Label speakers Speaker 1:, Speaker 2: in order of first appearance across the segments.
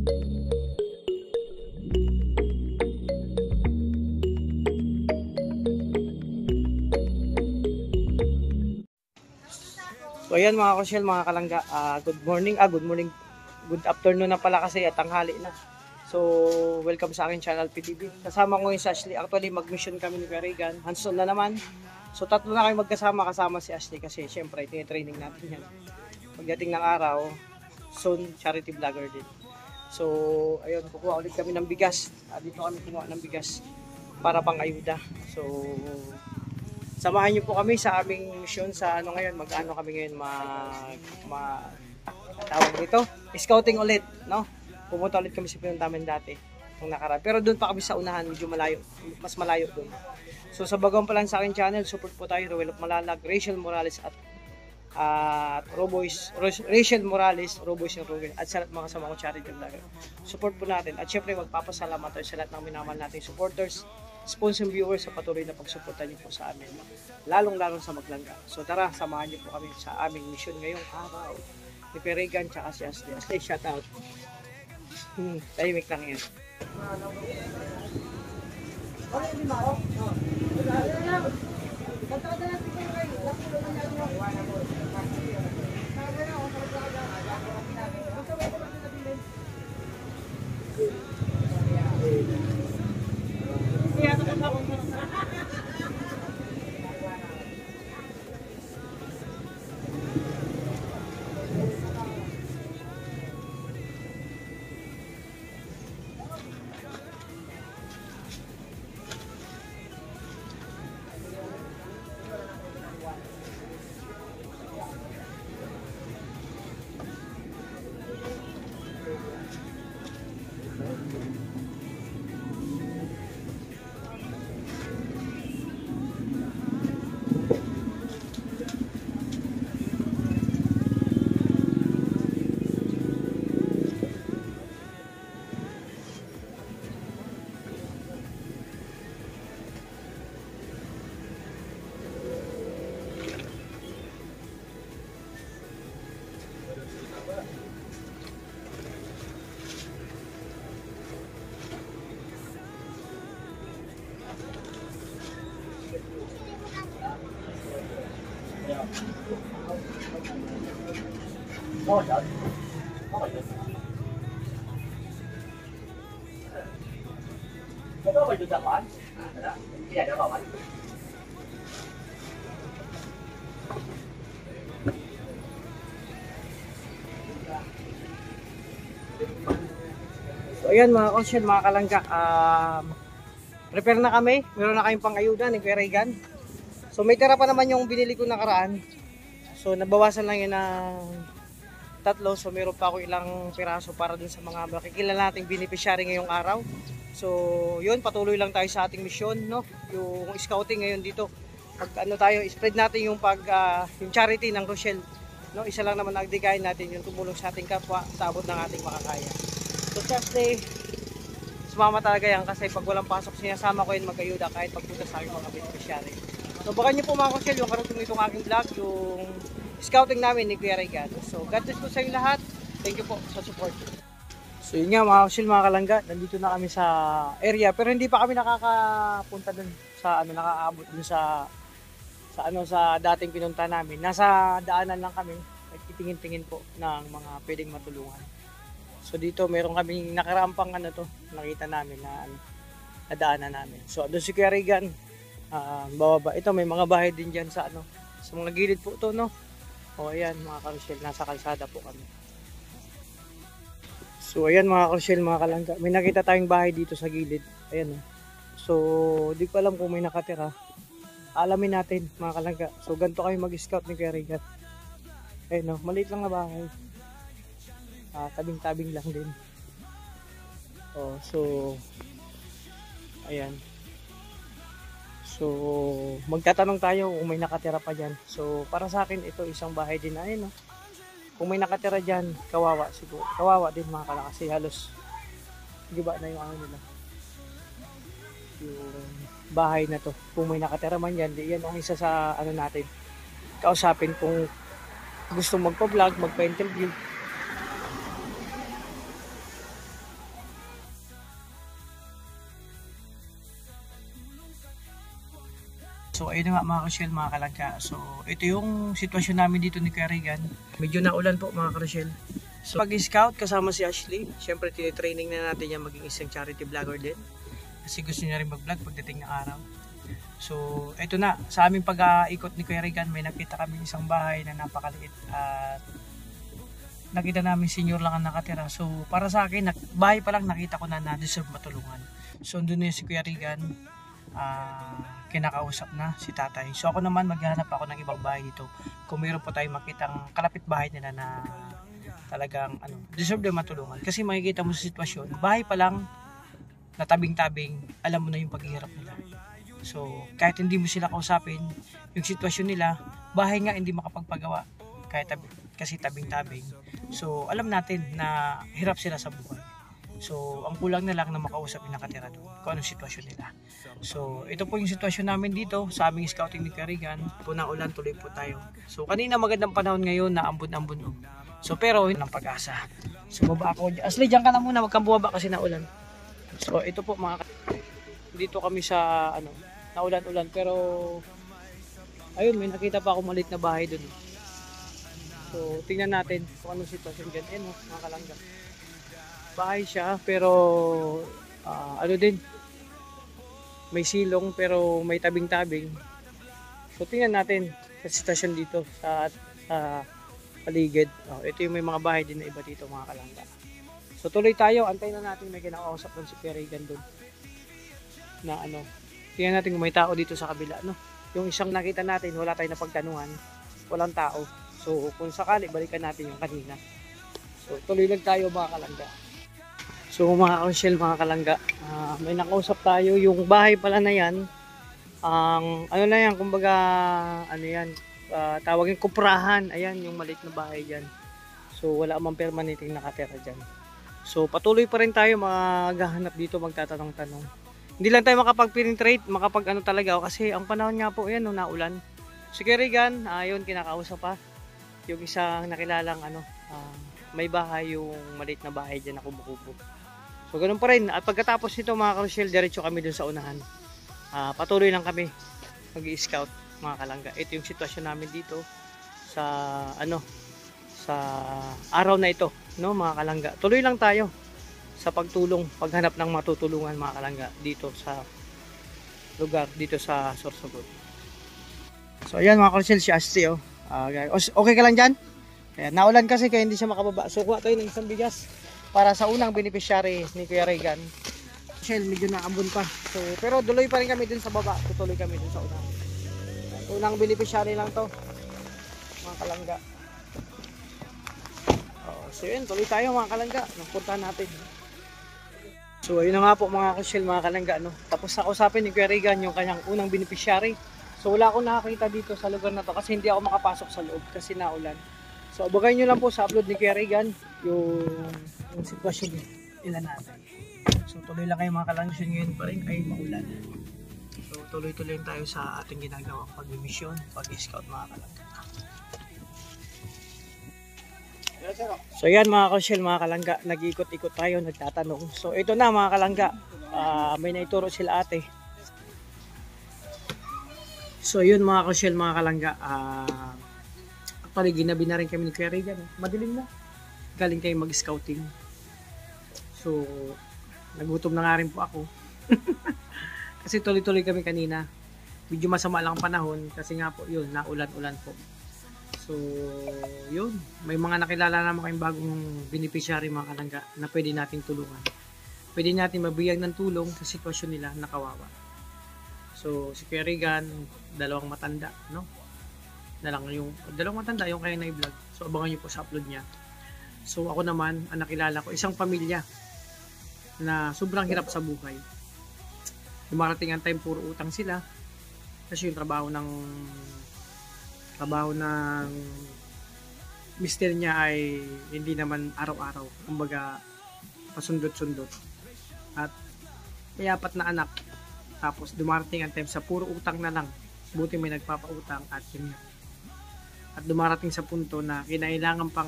Speaker 1: So ayan mga kosyel, mga kalangga, good morning, good afternoon na pala kasi at tanghali na. So welcome sa akin channel PDB. Kasama ko yung si Ashley. Actually mag-mission kami ni Regan, hands-on na naman. So tatlo na kayo magkasama, kasama si Ashley kasi syempre tinitraining natin yan. Pagdating ng araw, soon charity vlogger din. So ayun, kukuha ulit kami ng bigas. Dito kami kumuha ng bigas para pang ayuda. So samahan niyo po kami sa aming mission sa ano ngayon, mag-ano kami ngayon, tawag dito, scouting ulit, no? Pumunta ulit kami sa pinuntahan dati nung nakaraan. Pero doon pa kami sa unahan, medyo malayo, mas malayo doon. So sa bagong pa lang sa akin channel, support po tayo, Ruel of Malalag, Rachel Morales at Rachel Morales, Roboys and Ruel, at sa lahat mga kasama ko charity vlogger. Support po natin at syempre magpapasalamat tayo sa lahat ng minamahal nating supporters, sponsor viewers sa patuloy na pagsuporta niyo po sa amin, lalong-lalong sa Maglangga. So tara, samahan niyo po kami sa aming mission ngayong araw. Ni Regan tsaka si Ashley. Ashley, shout out. Tahimik lang yan. So ayan mga kosyel, mga kalangga, prepare na kami. Meron na kayong pang-ayuda ni Kuya Regan. So may tira pa naman yung binili ko nakaraan. So nabawasan lang yun ng 3. So meron pa ako ilang piraso para dun sa mga makikilala nating beneficiary ngayong araw. So yun, patuloy lang tayo sa ating mission, no? Yung scouting ngayon dito. Pag ano tayo, spread natin yung yung charity ng Rochelle, no? Isa lang naman nagdigayin natin yung tumulong sa ating kapwa sa abot ng ating makakaya. So Thursday, sumama talaga yan kasi pag walang pasok, sinasama ko yun mag-ayuda kahit pagpunta sa aking mga beneficiary. So baka nyo po mga kosyel, yung karating itong aking vlog, yung scouting namin ni Kuya Regan. So God bless po sa inyo lahat. Thank you po sa support. So yun nga mga kosyel, mga kalangga, nandito na kami sa area pero hindi pa kami nakakapunta dun sa ano, nakakaabot dun sa dating pinunta namin. Nasa daanan lang kami, nagtitingin-tingin po ng mga pwedeng matulungan. So dito meron kaming nakarampang ano to, nakita namin na nadaanan namin. So doon si Kuya Regan, bababa. Ito may mga bahay din diyan sa ano, sa mga gilid po to, no. O ayan mga karusyel, nasa kalsada po kami. So ayan mga karusyel, mga kalangga, may nakita tayong bahay dito sa gilid. Ayan o. So di ko alam kung may nakatira. Alamin natin mga kalangga. So ganito kayo mag-scout ni Kuya Regan. Ayan o, maliit lang na bahay. Tabing-tabing lang din. Oh, so ayan. So magtatanong tayo kung may nakatira pa diyan. So para sa akin ito isang bahay din, ayun, no. Kung may nakatira diyan, kawawa siguro. Kawawa din mga kalangga kasi halos giba na yung ano nila. Yung bahay na to. Kung may nakatira man diyan, yan ang isa sa ano natin. Kausapin kung gusto magpa-vlog, magpa-interview. So ayun na nga mga ka-Rochelle, mga kalangga. So ito yung sitwasyon namin dito ni Kuya Regan. Medyo naulan po mga ka-Rochelle. So pag-scout kasama si Ashley, syempre tinitraining na natin yan maging isang charity vlogger din. Kasi gusto niya rin mag-vlog pagdating ng araw. So ito na, sa aming pag-ikot ni Kuya Regan, may nakita kami isang bahay na napakaliit at nakita namin senior lang ang nakatira. So para sa akin, bahay pa lang nakita ko na na-deserve matulungan. So doon na si Kuya Regan, kinakausap na si tatay. So ako naman maghahanap ako ng ibang bahay dito. Kung mayroon po tayong makitang kalapit bahay nila na talagang deserve din matulungan. Kasi makikita mo sa sitwasyon, bahay pa lang na tabing-tabing, alam mo na yung paghihirap nila. So kahit hindi mo sila kausapin, yung sitwasyon nila, bahay nga hindi makapagpagawa kahit kasi tabing-tabing. So alam natin na hirap sila sa buhay. So ang kulang na lang na makausap yung nakatira doon kung anong sitwasyon nila. So ito po yung sitwasyon namin dito sa aming scouting ni Kuya Regan. Punang ulan, tuloy po tayo. So kanina magandang panahon ngayon na ambon-ambon. So pero yun ang pag-asa. So baba ako. Asli, dyan ka na muna, wag kang bumaba kasi naulan. So ito po mga dito kami sa naulan-ulan, pero ayun, may nakita pa ako maliit na bahay doon. So tingnan natin kung anong sitwasyon dyan. Ayun mga kalangga, bahay siya pero din, may silong pero may tabing-tabing. So tingnan natin sa sitwasyon dito sa paligid. Ito yung may mga bahay din na iba dito mga kalangga. So tuloy tayo, antay na natin, may kinakausap doon si Kuya Regan doon na tingnan natin kung may tao dito sa kabila, yung isang nakita natin wala tayong napagtanungan, walang tao. So kung sakali balikan natin yung kanina. So tuloy lang tayo mga kalangga. So mga ka-Rochelle, mga kalangga, may nakausap tayo. Yung bahay pala na yan, na yan, kumbaga tawagin kuprahan. Ayan yung maliit na bahay dyan. So wala mang permanenteng nakatira dyan. So patuloy pa rin tayo maghahanap dito, magtatanong-tanong. Hindi lang tayo makapag-penetrate, talaga kasi ang panahon nga po ayan, naulan. Si Kuya Regan, ayun, kinakausap pa yung isang nakilalang may bahay, yung maliit na bahay dyan na kumukubo. So ganun pa rin. At pagkatapos nito mga ka-Rochelle, diretso kami dun sa unahan. Patuloy lang kami mag-i-scout mga kalangga. Ito yung sitwasyon namin dito sa sa araw na ito, mga kalangga. Tuloy lang tayo sa pagtulong, paghanap ng matutulungan mga kalangga dito sa lugar, dito sa Sorsogon. So ayan mga ka-Rochelle, si Ashley okay ka lang dyan? Ayan, naulan kasi kaya hindi siya makababa. So kuha tayo ng isang bigas para sa unang beneficiary ni Kuya Regan. Rochelle, medyo naambon pa. So, pero duloy pa rin kami dun sa baba. Tutuloy kami dun sa unang beneficiary lang to mga kalangga. So yun, tuloy tayo mga kalangga, puntahan natin. So ayun na nga po mga ka-Rochelle, mga kalangga, tapos na kausapin ni Kuya Regan yung kanyang unang beneficiary. So wala akong nakakita dito sa lugar na to kasi hindi ako makapasok sa loob kasi naulan. So abangan nyo lang po sa upload ni Kuya Regan yung sitwasyon nila natin. So tuloy lang kayo mga kalangga, ngayon pa rin ay maulan. So tuloy-tuloy tayo sa ating ginagawang pag-mission, pag-scout mga kalangga. So yan mga ka-Rochelle, mga kalangga, nag-ikot-ikot tayo, nagtatanong. So ito na mga kalangga, may naituro sila ate. So yun mga ka-Rochelle, mga kalangga, actually ginabi na rin kami ni Kuya Regan. Madilim na, galing kayo mag-scouting. So nagutom na nga rin po ako. Kasi tuloy-tuloy kami kanina. Medyo masama lang panahon kasi nga po yun, naulan-ulan po. So, yun. May mga nakilala naman kayong bagong beneficiary mga kalangga na pwede nating tulungan. Pwede natin mabigyan ng tulong sa sitwasyon nila na kawawa. So, si Kuya Regan, dalawang matanda, dalawang matanda yung kaya na-vlog. So, abangan nyo po sa upload niya. So, ako naman, ang nakilala ko, isang pamilya na sobrang hirap sa buhay. Dumarating ang time, puro utang sila. Kasi yung trabaho ng mister niya ay hindi naman araw-araw, kumbaga pasundot-sundot, at may 4 na anak, tapos dumarating ang time sa puro utang na lang, buti may nagpapautang at dumarating sa punto na kinailangan pang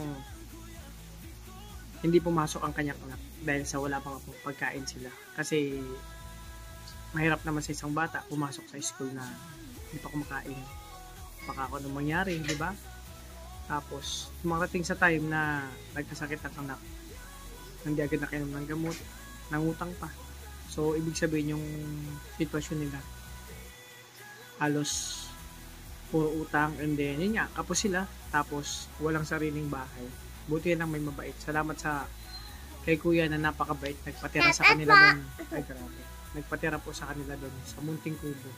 Speaker 1: hindi pumasok ang kanyang anak dahil sa wala pang pagkain sila, kasi mahirap naman sa isang bata pumasok sa school na Hindi pa kumakain. Baka ako nung mangyari, di ba? Tapos, tumarating sa time na nagkasakit ang anak. Hindi agad nakainom ng gamot. Nangutang pa. So, ibig sabihin yung sitwasyon nila. Halos puro utang, and then yun nga, kapos sila, tapos walang sariling bahay. Buti lang may mabait. Salamat sa kay kuya na napakabait, nagpatira sa kanila doon. Ay, grabe. Nagpatira po sa kanila doon sa Munting Kubo.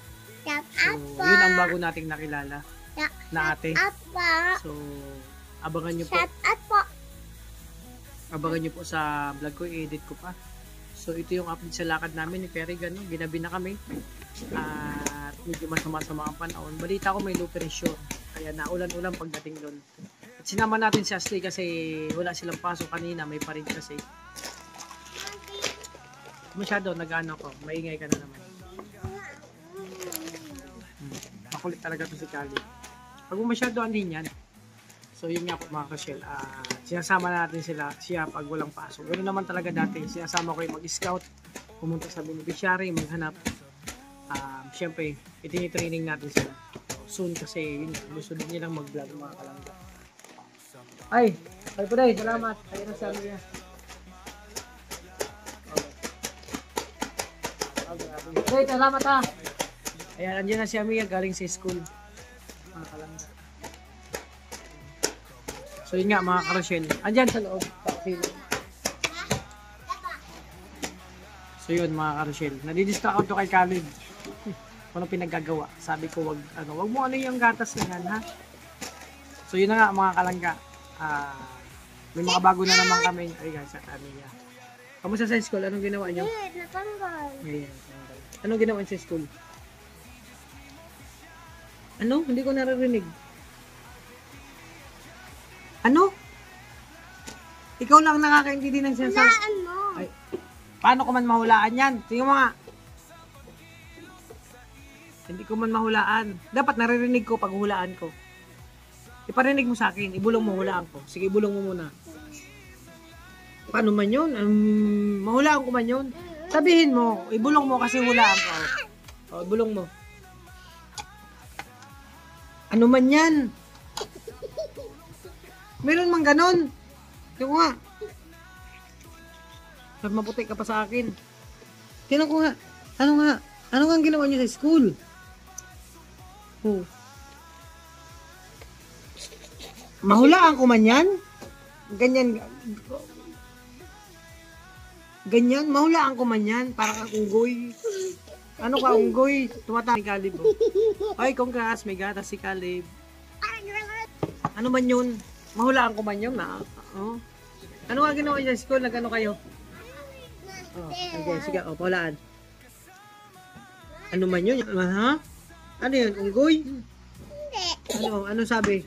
Speaker 1: So, yun ang bago nating nakilala na ate. So, abangan nyo po. Abangan nyo po sa vlog ko, i-edit ko pa. So, ito yung update sa lakad namin ni Kerrigan. No? Ginabi na kami. At medyo masama-sama ang panahon. Balita ko may low pressure. Kaya naulan-ulan pagdating doon. At sinama natin si Ashley kasi wala silang pasok kanina. May parin kasi. Masyado, nag-ano ko. Maingay ka na naman. Makulit talaga to si Kali. Pag masyado anin yan. So yun nga po mga ka-shell. Sinasama natin siya pag walang pasok. Ganoon naman talaga dati. Sinasama ko yung mag-scout. Pumunta sa beneficiary, maghanap. Siyempre, itinitraining natin sila. Soon kasi yun, gusto din nilang mag-vlog mga kalangga. Ay po day, salamat. Ayun na sabi niya. Okay, salamat ha. Ayan, andyan na si Amia galing sa school. Mga kalangga. So yun nga mga karosyel. Andyan sa loob. So yun mga karosyel. Nadidistract ako to kay Khalid. Kung ano pinaggagawa. Sabi ko wag mo ano yung gatas na yan ha. So yun na nga mga kalangga. May mga bago na naman kami. Ay guys, sa Amia. Kamusta sa school? Anong ginawa nyo?
Speaker 2: Natanggal.
Speaker 1: Ayan, anong ginawa sa school? Ano? Hindi ko naririnig. Ano? Ikaw lang nakakaintindi ng sinasabi.
Speaker 2: Hulaan mo.
Speaker 1: Ay, paano ko man mahulaan yan? Tingnan mo nga. Hindi ko man mahulaan. Dapat naririnig ko pag hulaan ko. Iparinig mo sa akin. Ibulong mo, hulaan ko. Sige, ibulong mo muna. Paano man yun? Mahulaan ko man yun? Sabihin mo. Ibulong mo kasi hulaan ko. O, ibulong mo. Ano man yan? Meron mang ganon. Tingnan ko nga. Mas maputi ka pa sa akin. Tingnan ko nga. Ano nga? Ano nga ang ginawa niyo sa school? Oh. Mahulaan ko man yan? Ganyan. Ganyan? Mahulaan ko man yan? Parang kang unggoy. Ano ka unggoy? Tumatang si Caleb. Ay, congrats. May gatas si Caleb. Ano man yun? Mahulaan ko man yun na. Oh. Ano nga ginawa niyo sa school? Nag-ano kayo? Oh, okay, sige. Oh, pahulaan. Ano man yun? Ha? Ano yun? Unggoy?
Speaker 2: Hindi.
Speaker 1: Ano sabi?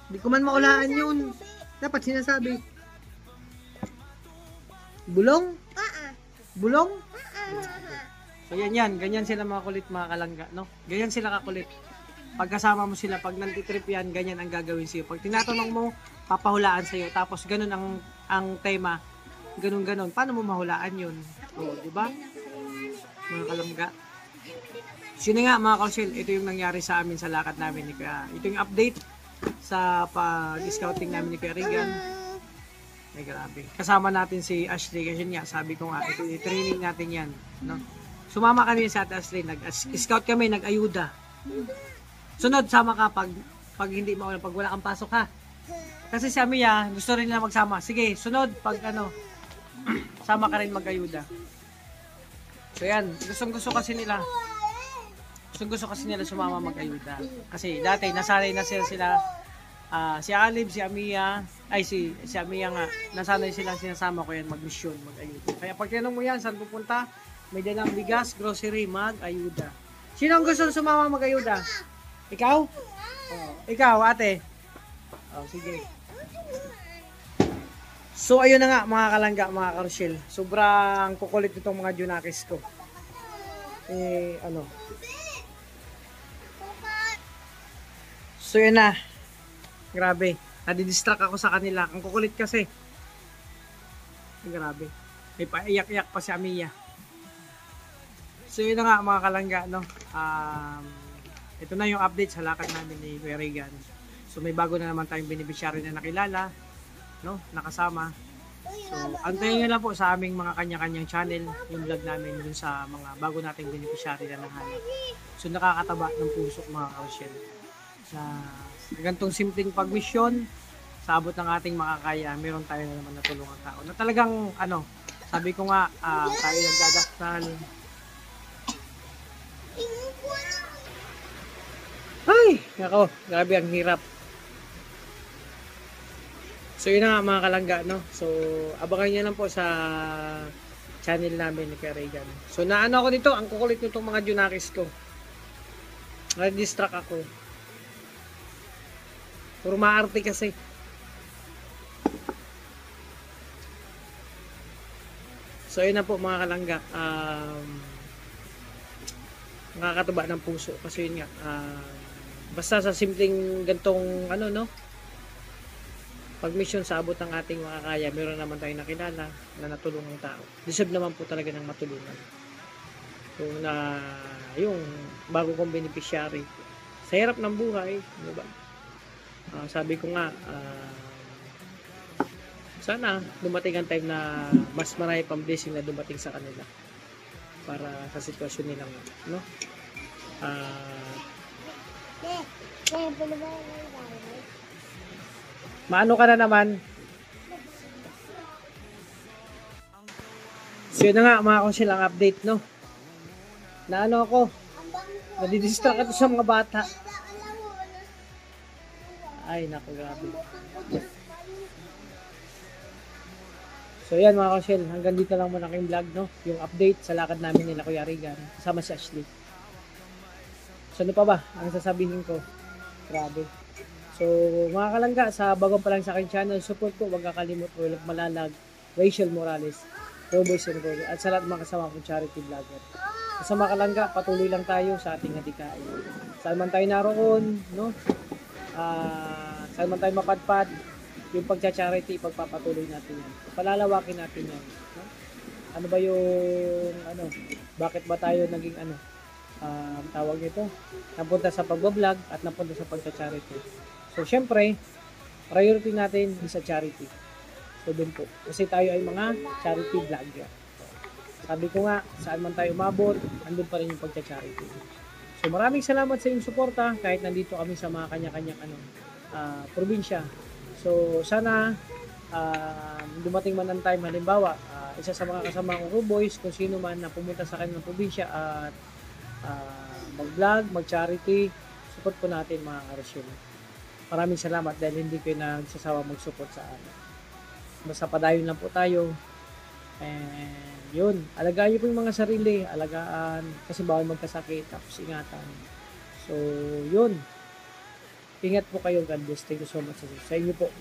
Speaker 1: Hindi ko man maulaan yun. Dapat sinasabi. Bulong? Bulong? So yan. Ganyan sila mga kulit mga kalangga. No? Ganyan sila kakulit. Pagkasama mo sila, pag nantitrip yan, ganyan ang gagawin sa'yo. Pag tinatanong mo, papahulaan sa'yo. Tapos ganun ang tema. Ganun. Paano mo mahulaan yun? O, di ba? Mga kalangga. Sino nga mga kausil, ito yung nangyari sa amin sa lakad namin ni Kuya. Ito yung update sa pag-scouting namin ni Kuya Regan. Ay grabe. Kasama natin si Ashley kasi nga, sabi ko nga, ito i-training natin yan. No? Sumama kami sa Ashley, nag-scout kami, nag-ayuda. Sunod, sama ka pag hindi maulan, pag wala kang pasok ha. Kasi si Amia, gusto rin nila magsama. Sige, sunod, pag sama ka rin mag-ayuda. So yan, gustong-gusto kasi nila sumama mag-ayuda. Kasi dati, nasanay na sila si Alib, si Amia, si Amia nga, nasanay sila sinasama ko yan mag-mission, mag-ayuda. Kaya pag tinanong mo yan, saan pupunta? May dalang bigas, grocery, mag-ayuda. Sino ang gusto sumama mag-ayuda? Ikaw? Oh, ikaw, ate? Oh, sige. So, ayun na nga, mga kalangga, mga karusyel. Sobrang kukulit itong mga junakis ko. So, yun na. Grabe. Nadidistract ako sa kanila. Ang kukulit kasi. Grabe. May paiyak-iyak pa si Amia. So yun na nga mga kalangga, no? Ito na yung update sa lakad namin ni Kuya Regan. So may bago na naman tayong beneficiary na nakilala, no? Nakasama. So antayin nyo lang po sa aming mga kanya-kanyang channel yung vlog namin dun sa mga bago nating beneficiary na nahanap. So nakakataba ng puso mga karosyel. Sa gantong simpleng pagmisyon, sa abot ng ating makakaya, meron tayo na naman natulungan tao. Na talagang sabi ko nga, tayo nagdadasal. Ay, nako, grabe ang hirap. So yun na nga mga kalangga, no? So abangan nyo lang po sa channel namin ni Kuya Regan. So naano ako nito, ang kukulit nitong mga junakis ko. Na-distract ako. Puro maarte kasi. So yun na po mga kalangga. Nakakatuba ng puso kasi yun nga. Basta sa simpleng gantong pag-mission sa abot ng ating makakaya, meron naman tayong nakilala na natulungang tao. Deserve naman po talaga ng matulungan. So na yung bago kong beneficiary sa hirap ng buhay, di ba? Sabi ko nga, sana dumating ang time na mas marami pang blessing na dumating sa kanila para sa sitwasyon nila, no? Maano ka na naman? So yun na nga mga karosyel ang update, no? Na ako, nadidistract ako sa mga bata. Ay, naku, grabe. So yan mga karosyel, hanggang dito lang muna aking vlog, no? Yung update sa lakad namin nila Kuya Regan, kasama si Ashley. So ano pa ba ang sasabihin ko? Grabe. So mga kalangga, sa bagong pa lang sa aking channel, support ko, huwag kakalimot, Walang Malalag, Rachel Morales, Roboy Senroy, at sa lahat mga kasama kong charity vlogger. Sa mga kalangga, patuloy lang tayo sa ating adikain. Saan man tayo naroon, no? Saan man tayo mapadpad, yung pagcha-charity, pagpapatuloy natin yan. Palalawakin natin yan. No? Ano ba yung, bakit ba tayo naging, tawag nito? Napunta sa pagbablog at napunta sa pagcha-charity. So, syempre, priority natin is sa charity. So, dun po. Kasi tayo ay mga charity vlogger. Sabi ko nga, saan man tayo umabot, andun pa rin yung pagcha-charity. So, maraming salamat sa inyong suporta kahit nandito kami sa mga kanya-kanyang probinsya. So, sana dumating man ang time, halimbawa, isa sa mga kasama kong Boys, kung sino man na pumunta sa kanilang probinsya at mag-vlog, mag-charity, support po natin mga karosyel. Maraming salamat dahil hindi kayo nagsasawa mag-support sa amin. Basta padayon lang po tayo. And yun, alagaan nyo po yung mga sarili, alagaan, kasi bawal magkasakit, tapos ingatan. So, yun. Ingat po kayo, God bless. Thank you so much sa inyo po.